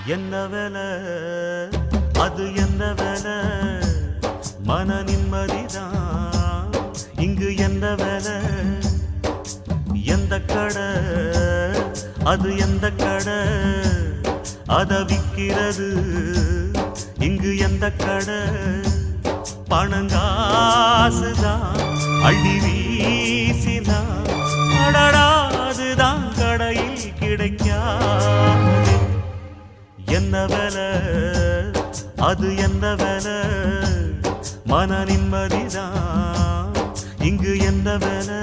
என்ன வேலை அது என்ன வேலை மன நிம்மதிதான் இங்கு என்ன வேலை எந்த கடை அது எந்த கடை அத விக்கிறது இங்கு எந்த கடை பணங்காசுதான் அள்ளி வீசிதான் அடடாதுதான் கடையில் கிடைக்காது என்ன வேலை அது என்ன வேலை மன நிம்மதிதான் இங்கு என்ன வேலை